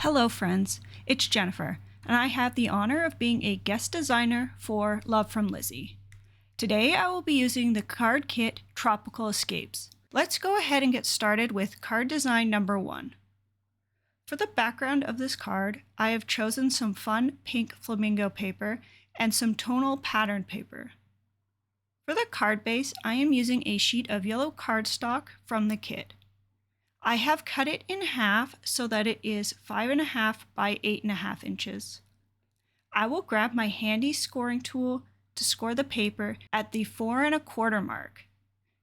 Hello friends, it's Jennifer, and I have the honor of being a guest designer for Love from Lizi. Today I will be using the card kit Tropical Escapes. Let's go ahead and get started with card design number 1. For the background of this card, I have chosen some fun pink flamingo paper and some tonal pattern paper. For the card base, I am using a sheet of yellow cardstock from the kit. I have cut it in half so that it is 5.5 by 8.5 inches. I will grab my handy scoring tool to score the paper at the 4.25 mark.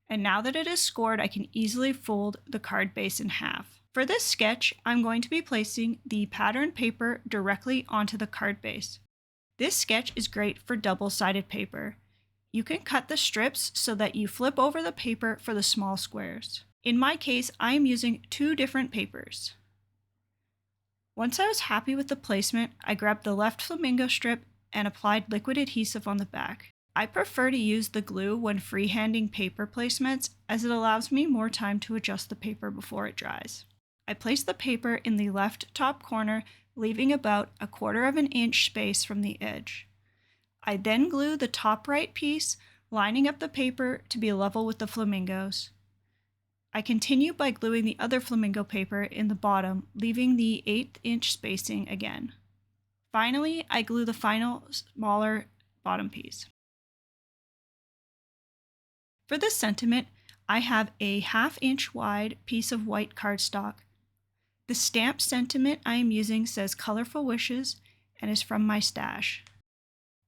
And now that it is scored, I can easily fold the card base in half. For this sketch, I'm going to be placing the pattern paper directly onto the card base. This sketch is great for double-sided paper. You can cut the strips so that you flip over the paper for the small squares. In my case, I am using 2 different papers. Once I was happy with the placement, I grabbed the left flamingo strip and applied liquid adhesive on the back. I prefer to use the glue when freehanding paper placements as it allows me more time to adjust the paper before it dries. I place the paper in the left top corner, leaving about 1/4 inch space from the edge. I then glue the top right piece, lining up the paper to be level with the flamingos. I continue by gluing the other flamingo paper in the bottom, leaving the 1/8 inch spacing again. Finally, I glue the final smaller bottom piece. For this sentiment, I have a 1/2 inch wide piece of white cardstock. The stamped sentiment I am using says Colorful Wishes and is from my stash.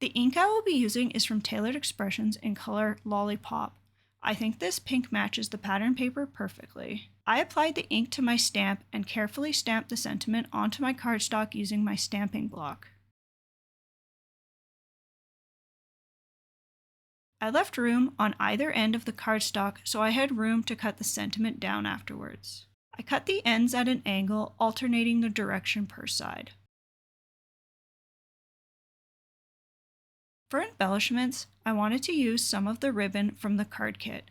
The ink I will be using is from Tailored Expressions in color Lollipop. I think this pink matches the pattern paper perfectly. I applied the ink to my stamp and carefully stamped the sentiment onto my cardstock using my stamping block. I left room on either end of the cardstock so I had room to cut the sentiment down afterwards. I cut the ends at an angle, alternating the direction per side. For embellishments, I wanted to use some of the ribbon from the card kit.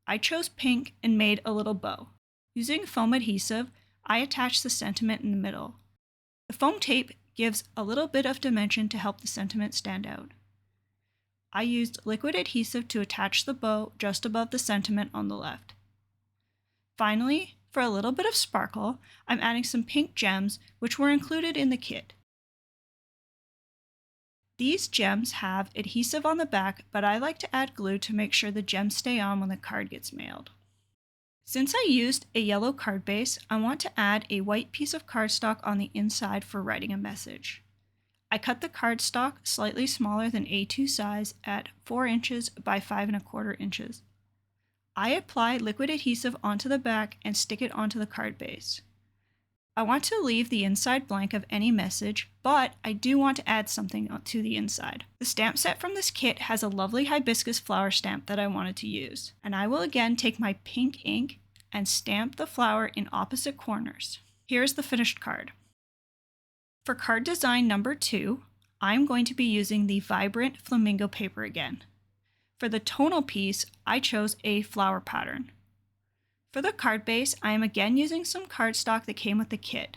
I chose pink and made a little bow. Using foam adhesive, I attached the sentiment in the middle. The foam tape gives a little bit of dimension to help the sentiment stand out. I used liquid adhesive to attach the bow just above the sentiment on the left. Finally, for a little bit of sparkle, I'm adding some pink gems which were included in the kit. These gems have adhesive on the back, but I like to add glue to make sure the gems stay on when the card gets mailed. Since I used a yellow card base, I want to add a white piece of cardstock on the inside for writing a message. I cut the cardstock slightly smaller than A2 size at 4 inches by 5.25 inches. I apply liquid adhesive onto the back and stick it onto the card base. I want to leave the inside blank of any message, but I do want to add something to the inside. The stamp set from this kit has a lovely hibiscus flower stamp that I wanted to use, and I will again take my pink ink and stamp the flower in opposite corners. Here's the finished card. For card design number 2, I'm going to be using the vibrant flamingo paper again. For the tonal piece, I chose a flower pattern. For the card base, I am again using some cardstock that came with the kit.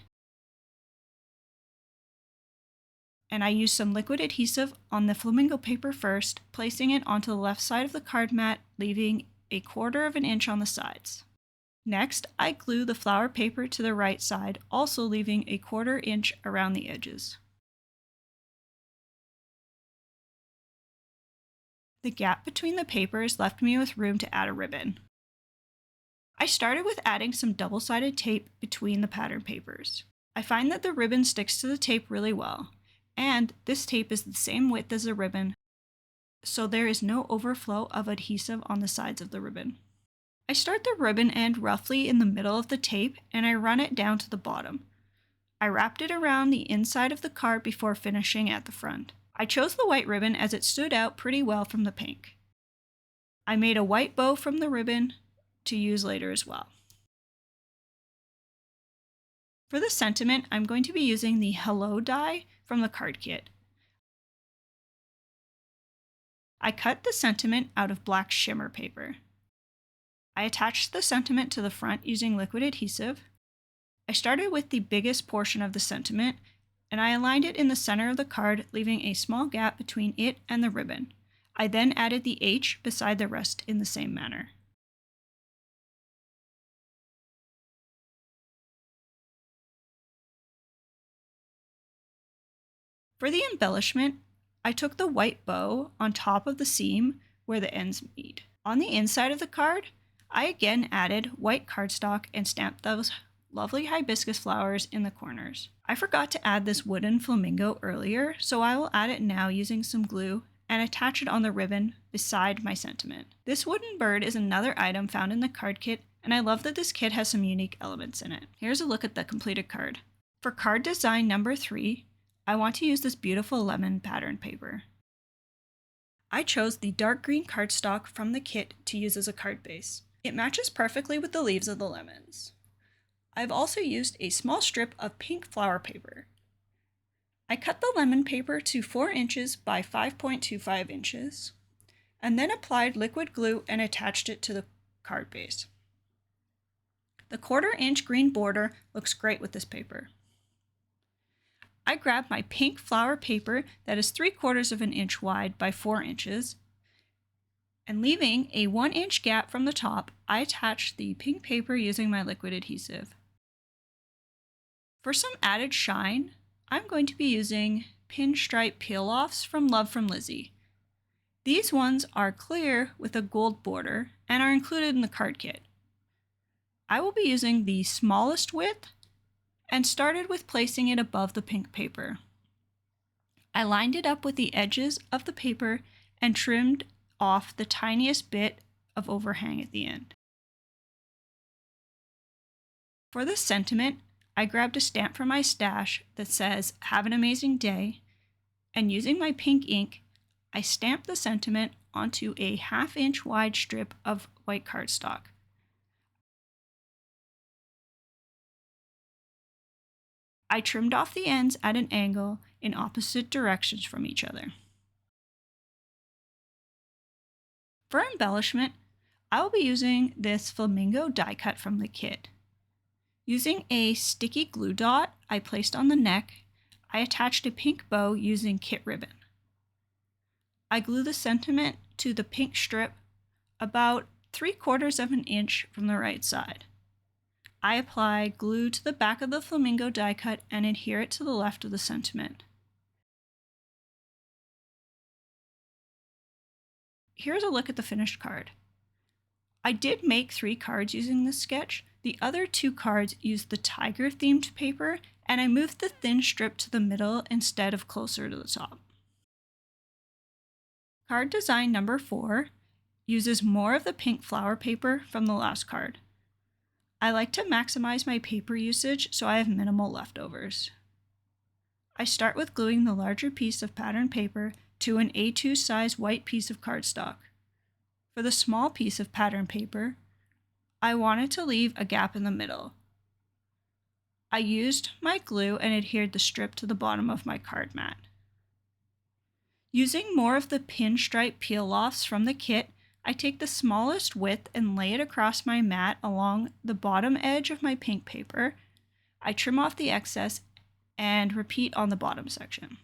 And I used some liquid adhesive on the flamingo paper first, placing it onto the left side of the card mat, leaving 1/4 inch on the sides. Next, I glue the flower paper to the right side, also leaving 1/4 inch around the edges. The gap between the papers left me with room to add a ribbon. I started with adding some double-sided tape between the pattern papers. I find that the ribbon sticks to the tape really well, and this tape is the same width as the ribbon, so there is no overflow of adhesive on the sides of the ribbon. I start the ribbon end roughly in the middle of the tape and I run it down to the bottom. I wrapped it around the inside of the card before finishing at the front. I chose the white ribbon as it stood out pretty well from the pink. I made a white bow from the ribbon to use later as well. For the sentiment, I'm going to be using the Hello die from the card kit. I cut the sentiment out of black shimmer paper. I attached the sentiment to the front using liquid adhesive. I started with the biggest portion of the sentiment, and I aligned it in the center of the card, leaving a small gap between it and the ribbon. I then added the H beside the rest in the same manner. For the embellishment, I took the white bow on top of the seam where the ends meet. On the inside of the card, I again added white cardstock and stamped those lovely hibiscus flowers in the corners. I forgot to add this wooden flamingo earlier, so I will add it now using some glue and attach it on the ribbon beside my sentiment. This wooden bird is another item found in the card kit, and I love that this kit has some unique elements in it. Here's a look at the completed card. For card design number 3, I want to use this beautiful lemon pattern paper. I chose the dark green cardstock from the kit to use as a card base. It matches perfectly with the leaves of the lemons. I've also used a small strip of pink flower paper. I cut the lemon paper to 4 inches by 5.25 inches, and then applied liquid glue and attached it to the card base. The 1/4 inch green border looks great with this paper. I grabbed my pink flower paper that is 3/4 of an inch wide by 4 inches, and leaving a 1 inch gap from the top, I attached the pink paper using my liquid adhesive. For some added shine, I'm going to be using pinstripe peel-offs from Love from Lizi. These ones are clear with a gold border and are included in the card kit. I will be using the smallest width and started with placing it above the pink paper. I lined it up with the edges of the paper and trimmed off the tiniest bit of overhang at the end. For the sentiment, I grabbed a stamp from my stash that says, "Have an amazing day," and using my pink ink, I stamped the sentiment onto a 1/2 inch wide strip of white cardstock. I trimmed off the ends at an angle in opposite directions from each other. For embellishment, I will be using this flamingo die cut from the kit. Using a sticky glue dot I placed on the neck, I attached a pink bow using kit ribbon. I glue the sentiment to the pink strip about 3/4 of an inch from the right side. I apply glue to the back of the flamingo die cut and adhere it to the left of the sentiment. Here's a look at the finished card. I did make 3 cards using this sketch. The other 2 cards used the tiger themed paper, and I moved the thin strip to the middle instead of closer to the top. Card design number 4 uses more of the pink flower paper from the last card. I like to maximize my paper usage so I have minimal leftovers. I start with gluing the larger piece of pattern paper to an A2 size white piece of cardstock. For the small piece of pattern paper, I wanted to leave a gap in the middle. I used my glue and adhered the strip to the bottom of my card mat. Using more of the pinstripe peel-offs from the kit, I take the smallest width and lay it across my mat along the bottom edge of my pink paper. I trim off the excess and repeat on the bottom section.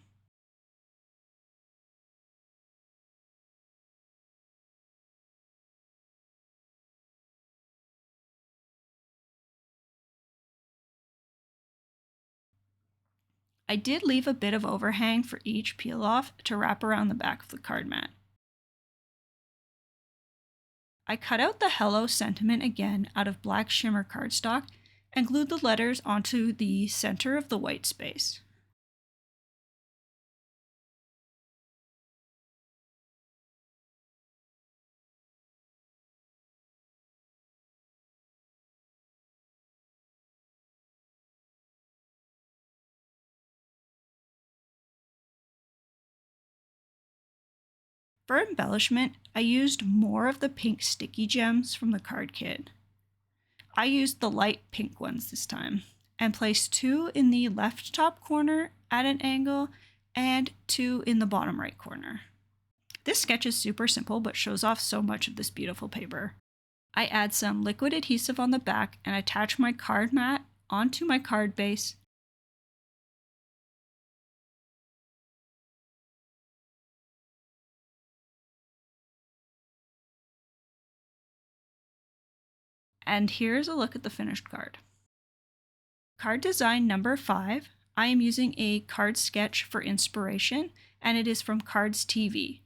I did leave a bit of overhang for each peel-off to wrap around the back of the card mat. I cut out the hello sentiment again out of black shimmer cardstock and glued the letters onto the center of the white space. For embellishment, I used more of the pink sticky gems from the card kit. I used the light pink ones this time and placed 2 in the left top corner at an angle and 2 in the bottom right corner. This sketch is super simple but shows off so much of this beautiful paper. I add some liquid adhesive on the back and attach my card mat onto my card base. And here's a look at the finished card. Card design number 5. I am using a card sketch for inspiration, and it is from Cards TV.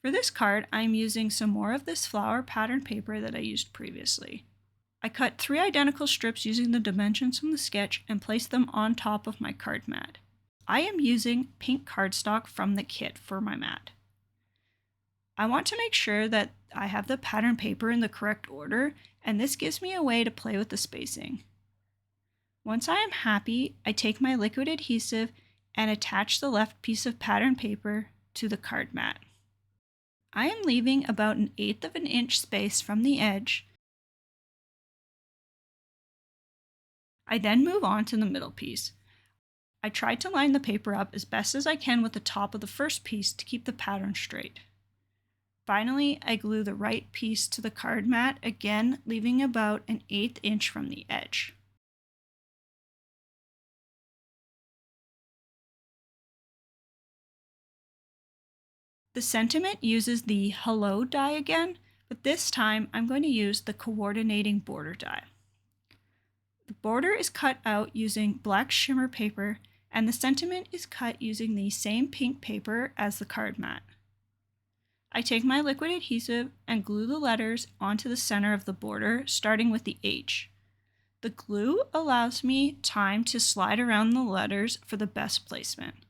For this card, I'm using some more of this flower pattern paper that I used previously. I cut 3 identical strips using the dimensions from the sketch and placed them on top of my card mat. I am using pink cardstock from the kit for my mat. I want to make sure that I have the pattern paper in the correct order, and this gives me a way to play with the spacing. Once I am happy, I take my liquid adhesive and attach the left piece of pattern paper to the card mat. I am leaving about 1/8 of an inch space from the edge. I then move on to the middle piece. I try to line the paper up as best as I can with the top of the first piece to keep the pattern straight. Finally, I glue the right piece to the card mat, again leaving about 1/8 inch from the edge. The sentiment uses the Hello die again, but this time I'm going to use the coordinating border die. The border is cut out using black shimmer paper, and the sentiment is cut using the same pink paper as the card mat. I take my liquid adhesive and glue the letters onto the center of the border, starting with the H. The glue allows me time to slide around the letters for the best placement.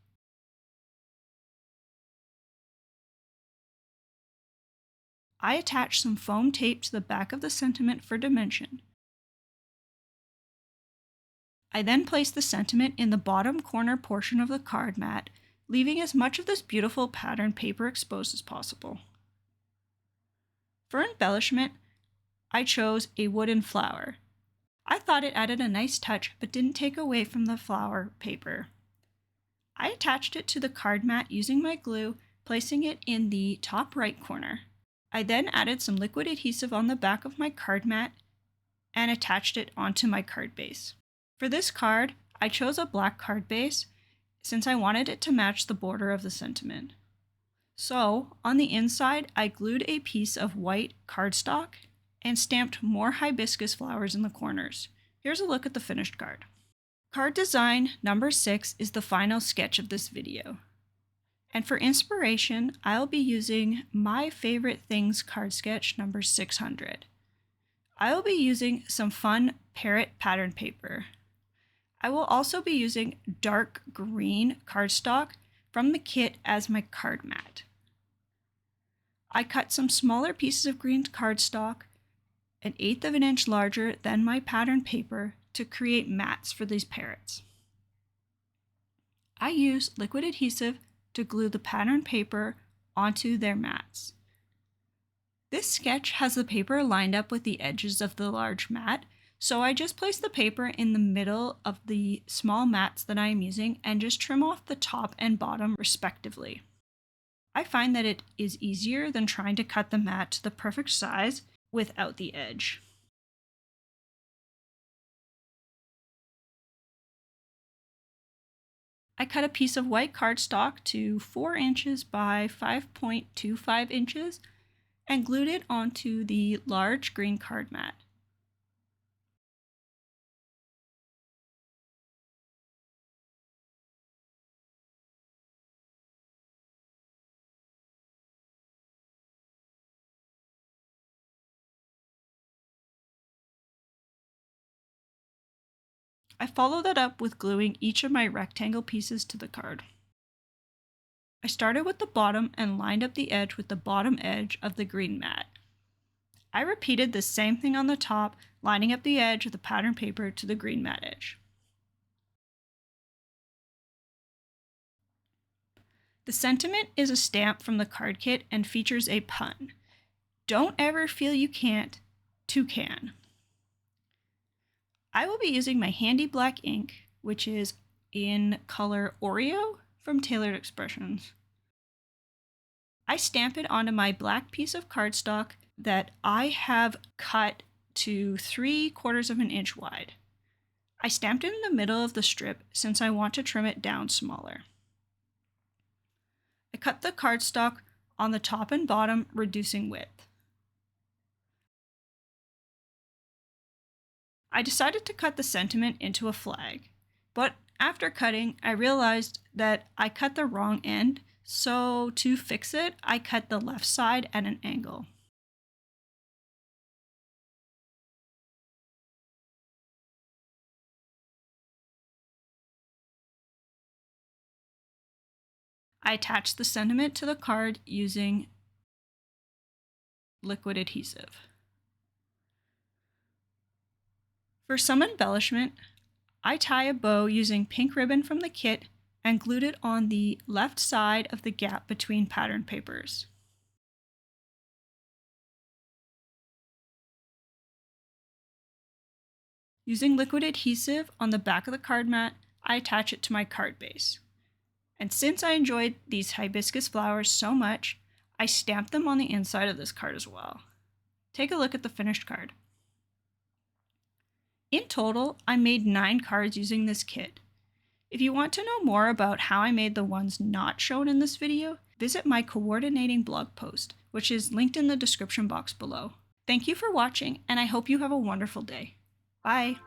I attach some foam tape to the back of the sentiment for dimension. I then place the sentiment in the bottom corner portion of the card mat, leaving as much of this beautiful pattern paper exposed as possible. For embellishment, I chose a wooden flower. I thought it added a nice touch but didn't take away from the flower paper. I attached it to the card mat using my glue, placing it in the top right corner. I then added some liquid adhesive on the back of my card mat and attached it onto my card base. For this card, I chose a black card base since I wanted it to match the border of the sentiment. So, on the inside, I glued a piece of white cardstock and stamped more hibiscus flowers in the corners. Here's a look at the finished card. Card design number 6 is the final sketch of this video. And for inspiration, I'll be using My Favorite Things card sketch number 600. I will be using some fun parrot pattern paper. I will also be using dark green cardstock from the kit as my card mat. I cut some smaller pieces of green cardstock, 1/8 of an inch larger than my pattern paper, to create mats for these parrots. I use liquid adhesive to glue the pattern paper onto their mats. This sketch has the paper lined up with the edges of the large mat, so I just place the paper in the middle of the small mats that I am using and just trim off the top and bottom respectively. I find that it is easier than trying to cut the mat to the perfect size without the edge. I cut a piece of white cardstock to 4 inches by 5.25 inches and glued it onto the large green card mat. I follow that up with gluing each of my rectangle pieces to the card. I started with the bottom and lined up the edge with the bottom edge of the green mat. I repeated the same thing on the top, lining up the edge of the pattern paper to the green mat edge. The sentiment is a stamp from the card kit and features a pun. Don't ever feel you can't, to can. I will be using my handy black ink, which is in color Oreo from Tailored Expressions. I stamp it onto my black piece of cardstock that I have cut to 3/4 of an inch wide. I stamped it in the middle of the strip since I want to trim it down smaller. I cut the cardstock on the top and bottom, reducing width. I decided to cut the sentiment into a flag, but after cutting, I realized that I cut the wrong end, so to fix it, I cut the left side at an angle. I attached the sentiment to the card using liquid adhesive. For some embellishment, I tie a bow using pink ribbon from the kit and glued it on the left side of the gap between pattern papers. Using liquid adhesive on the back of the card mat, I attach it to my card base. And since I enjoyed these hibiscus flowers so much, I stamped them on the inside of this card as well. Take a look at the finished card. In total, I made 9 cards using this kit. If you want to know more about how I made the ones not shown in this video, visit my coordinating blog post, which is linked in the description box below. Thank you for watching, and I hope you have a wonderful day. Bye!